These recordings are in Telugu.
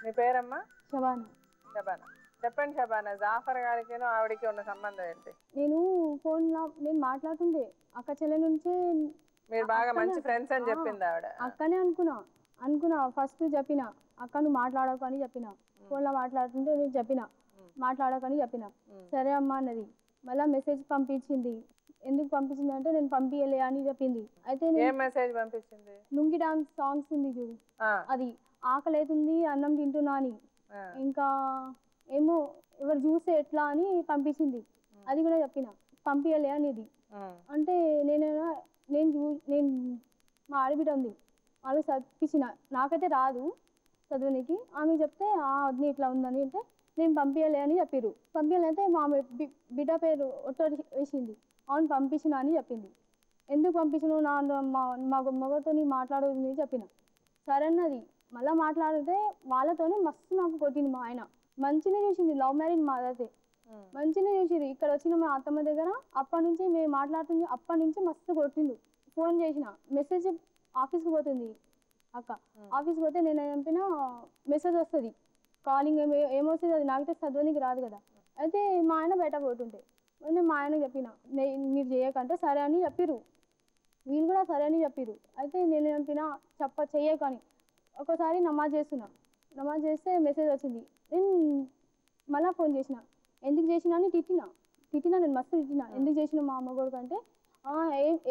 మీ పేరమ్మా? శబానా. శబానా. చెప్పండి శబానా, జాఫర్ గారికి ఆవిడకి ఉన్న సంబంధం ఏంటి? నేను ఫోన్లో నేను మాట్లాడుతుండే అక్క చెల్లె నుంచే. మీరు బాగా మంచి ఫ్రెండ్స్ అని చెప్పింది ఆవిడ. అక్కనే అనుకున్నా ఫస్ట్ చెప్పిన అక్క నువ్వు మాట్లాడకు అని చెప్పిన. ఫోన్లో మాట్లాడుతుంటే నేను చెప్పిన మాట్లాడకని చెప్పిన. సరే అమ్మా అన్నది. మళ్ళీ మెసేజ్ పంపించింది. ఎందుకు పంపించింది అంటే నేను పంపించలే అని చెప్పింది. అయితే మెసేజ్ పంపించింది? లుంగి డాన్స్ సాంగ్స్ ఉంది చూడు, అది ఆకలి అవుతుంది అన్నం తింటున్నా అని, ఇంకా ఏమో ఎవరు చూస్తే ఎట్లా అని పంపించింది. అది కూడా చెప్పిన పంపించలే అనేది. అంటే నేను మా ఆడబిడ్డ ఉంది, వాళ్ళు చదివించిన, నాకైతే రాదు చదువునికి. ఆమె చెప్తే వద్దు ఇట్లా ఉందని అంటే నేను పంపించలే అని చెప్పారు. పంపించలే అంటే మా బిడ్డ పేరు ఒట్టు వేసింది. అవును పంపించిన అని చెప్పింది. ఎందుకు పంపించను మా మగతో మాట్లాడదు చెప్పిన. సరే అన్నది. మళ్ళీ మాట్లాడితే వాళ్ళతోనే మస్తు నాకు కొట్టింది. మా ఆయన మంచిగా చూసింది, లవ్ మ్యారేజ్ మాదైతే మంచిగా చూసింది. ఇక్కడ వచ్చిన మా అత్తమ్మ దగ్గర అప్పటి నుంచి మేము మాట్లాడుతుంది, అప్పటి నుంచి మస్తు కొట్టిండు. ఫోన్ చేసిన మెసేజ్ ఆఫీస్కి పోతుంది అక్క, ఆఫీస్కి పోతే నేను చెప్పిన మెసేజ్ వస్తుంది కాలింగ్ ఏమొస్తుంది, అది నాకైతే చదవనికి రాదు కదా. అయితే మా ఆయన బయట పోతుంటే నేను మా ఆయన చెప్పిన మీరు చేయకంటే సరే అని చెప్పిరు. వీళ్ళు కూడా సరే అని చెప్పిరు. అయితే నేను చెప్పిన చెయ్యకని. ఒకసారి నమాజ్ చేస్తే మెసేజ్ వచ్చింది. నేను మళ్ళీ ఫోన్ చేసిన, ఎందుకు చేసినా అని తిట్టినా నేను మస్తు తిట్టినా. ఎందుకు చేసిన మా అమ్మ కొడుకు అంటే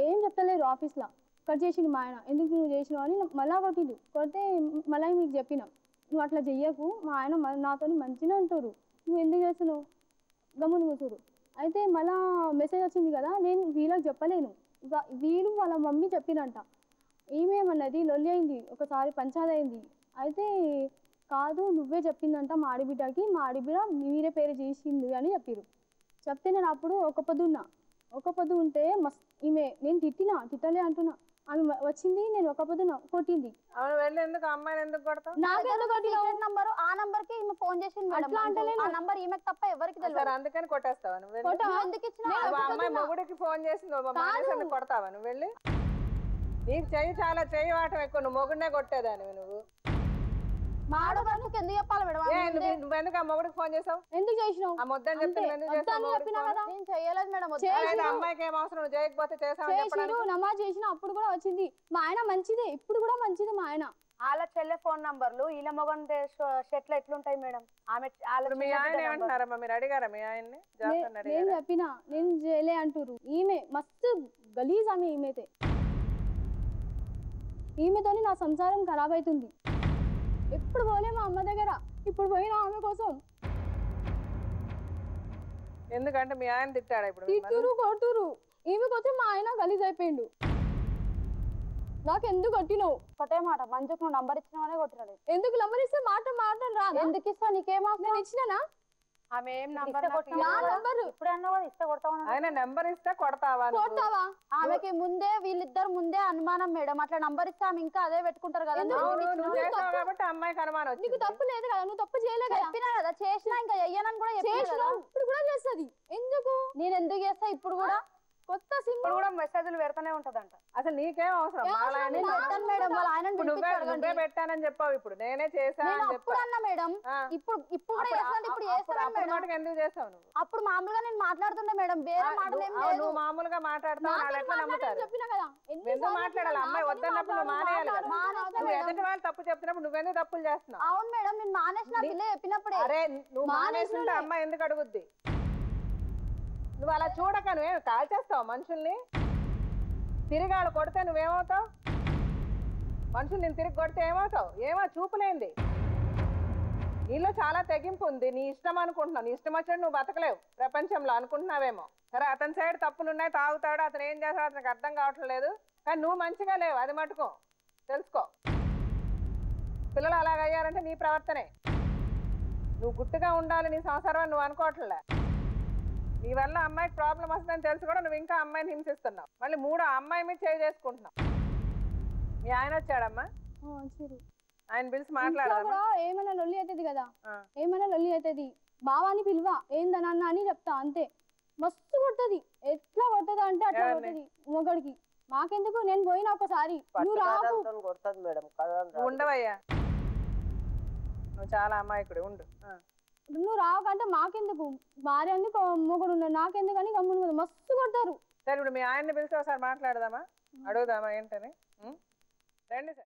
ఏం చెప్తలేరు ఆఫీస్లో. కట్ చేసిండు మా ఆయన. ఎందుకు నువ్వు చేసినావు అని మళ్ళా కొట్టిండు. కొడితే మళ్ళీ మీకు చెప్పిన నువ్వు అట్లా చెయ్యకు, మా ఆయన నాతో మంచిగా ఉంటారు, నువ్వు ఎందుకు చేస్తున్నావు గమ్మున కూర్చోరు. అయితే మళ్ళా మెసేజ్ వచ్చింది కదా, నేను వీళ్ళకి చెప్పలేను. వీళ్ళు వాళ్ళ మమ్మీ చెప్పినంట. ఏమేమన్నది లొల్లి అయింది, ఒకసారి పంచాయతీ అయింది. అయితే కాదు నువ్వే చెప్పిందంట మా ఆడిబిడ్డకి, మా ఆడిబిడ్డ మీరే పేరు చేసింది అని చెప్పారు. చెప్తే నేను అప్పుడు ఒక పొద్దు ఉంటే ఈమె నేను తిట్టలే అంటున్నా. ఆమె వచ్చింది, నేను ఒక పొద్దున కొట్టింది. నంబర్ ఆ నంబర్ కి ఈమె ఫోన్ చేసింది. అట్లా అంటే ఆ నంబర్ ఈమెకు తప్ప ఎవరికి తెలియదు. అందుకని కొట్టేస్తావా నువ్వు? ఎందుకు ఇచ్చినావు? అమ్మాయి మొగుడికి ఫోన్ చేసింది, కొడతావా నువ్వు వెళ్ళి? నీకు చాలా చెయ్యి వాటం ఎక్కువ, నువ్వు మొగుడినే కొట్టేదాన్ని నువ్వు. ఎందుకు చెప్పాలి మేడం? నువ్వెందుకు ఆ మొగుడికి ఫోన్ చేసావు? ఎందుకు చేసినావు? ఆ మొద్దని చెప్పింది ఎందుకు చేసావు? నేను చేయలేదు మేడం. అమ్మాయికి ఏం అవసరం, నువ్వు చేయకపోతే చేసావు. నమాజ్ చేసిన అప్పుడు కూడా వచ్చింది. మా ఆయన మంచిదే, ఇప్పుడు కూడా మంచిదే మా ఆయన. వాళ్ళ చెల్లె ఫోన్ నంబర్లు వీళ్ళ మొగన్ షెట్లు ఎట్లుంటాయి మేడం? ఆమె మీ ఆయన ఏమంటున్నారమ్మా? మీరు అడిగారా మీ ఆయన్ని? నేను చెప్పినా నేను చేయలే అంటారు. ఈమె మస్తు గలీజ్. ఆమె ఈమెతోని నా సంసారం ఖరాబ్ అవుతుంది. ఎప్పుడు పోలే మా అమ్మ దగ్గర, ఇప్పుడు పోయినా ఆమె కోసం. ఎందుకంటే మీ ఆయన తిట్టాడు, ఇప్పుడు తిట్టురు కొట్టురు. ఈమెకొచ్చి మా ఆయన గలీజ్ అయిపోయిండు. నాకు ఎందుకు కొట్టినావు? ఒకటే మాట, మంచుకు నువ్వు నంబర్ ఇచ్చినావనే కొట్టినాడు. ఎందుకు నంబర్ ఇస్తే మాట రా? ఎందుకు ఇస్తా? నీకేమో నేను ఇచ్చినా. ఆమె ఏం నంబర్ ఇప్పుడు అన్నావు ఇస్తే కొడతావా? ఆయన నంబర్ ఇస్తే కొడతావా? ఆమెకి ముందే వీళ్ళిద్దరు ముందే అనుమానం మేడం. అట్లా నంబర్ ఇస్తే ఆమె ఇంకా అదే పెట్టుకుంటారు కదా. కాబట్టి అమ్మాయికి అనుమానం. నీకు తప్పు లేదు కదా, నువ్వు తప్పు చేయలే కదా. చెప్పినా కదా చేసినా, ఇంకా చెయ్యనని కూడా చెప్పినా. ఇప్పుడు కూడా చేస్తుంది. ఎందుకు? నేను ఎందుకు చేస్తా? ఇప్పుడు కూడా కొత్త సింబల్ కూడా మెసేజ్లు పెడతానే ఉంటదంట. అసలు నీకేం అవసరం? నువ్వే పెట్టానని చెప్పావు, ఇప్పుడు నేనే చేశాను అన్న మేడం. ఇప్పుడు ఎందుకు చేస్తావు నువ్వు? అప్పుడు మామూలుగా నేను మాట్లాడుతుండే మేడం, వేరే మాటలు నువ్వు మామూలుగా మాట్లాడతావు, ఎట్లా నమ్ముతారు? ఎందుకు మాట్లాడాలి? అమ్మాయి వద్దన్నప్పుడు నువ్వు మానేయాలి కదా. ఎదుటి వాళ్ళు తప్పు చెప్తున్నప్పుడు నువ్వెందుకు తప్పులు చేస్తున్నావు? అవును మేడం, నేను మానేసిన చెప్పినప్పుడు. అరే నువ్వు మానేస్తుంటే అమ్మాయి ఎందుకు అడుగుద్ది? నువ్వు అలా చూడక నువ్వేం కాల్ చేస్తావు మనుషుల్ని? తిరిగి వాళ్ళు కొడితే నువ్వేమవుతావు? మనుషులు నేను తిరిగి కొడితే ఏమవుతావు? ఏమో చూపులేంది. నీలో చాలా తెగింపు ఉంది. నీ ఇష్టం అనుకుంటున్నావు, నీ ఇష్టం వచ్చినట్టు నువ్వు బతకలేవు ప్రపంచంలో అనుకుంటున్నావేమో. సరే అతని సైడ్ తప్పులు ఉన్నాయి, తాగుతాడు, అతను ఏం చేస్తాడు అతనికి అర్థం కావట్లేదు. కానీ నువ్వు మంచిగా లేవు, అది మటుకు తెలుసుకో. పిల్లలు అలాగయ్యారంటే నీ ప్రవర్తనే. నువ్వు గుట్టుగా ఉండాలి నీ సంసారం నువ్వు అనుకోవట్లే. నీ వల్ల అమ్మాయికి ప్రాబ్లం వస్తుందని తెలుసు కూడా నువ్వు ఇంకా అమ్మాయిని హింసిస్తున్నావు. మళ్ళీ మూడో అమ్మాయి మీద చేయి చేసుకుంటున్నావు. మీ ఆయన వచ్చాడమ్మా? ఆయన పిలిచి మాట్లాడదా? ఏమైనా లొల్లి అవుతుంది కదా, ఏమైనా లొల్లి అవుతుంది, బావాని పిలువ ఏందనన్న అని చెప్తా అంతే. మస్తు కొడుతుంది. ఎట్లా కొడుతుంది అంటే అట్లా కొడుతుంది మొగడికి. మాకెందుకు? నేను పోయినా ఒకసారి, నువ్వు రావు. ఉండవయ్యా, నువ్వు చాలా అమాయకుడు ఉండు. నువ్వు రావకంటే మాకెందుకు, భార్య ఎందుకు మొగుడు ఉన్నాడు నాకెందుకని గమ్మును మస్తు కొడతారు. సరే ఇప్పుడు మీ ఆయన్ని పిలిచి ఒకసారి మాట్లాడదామా, అడుగుదామా ఏంటని? రండి సార్.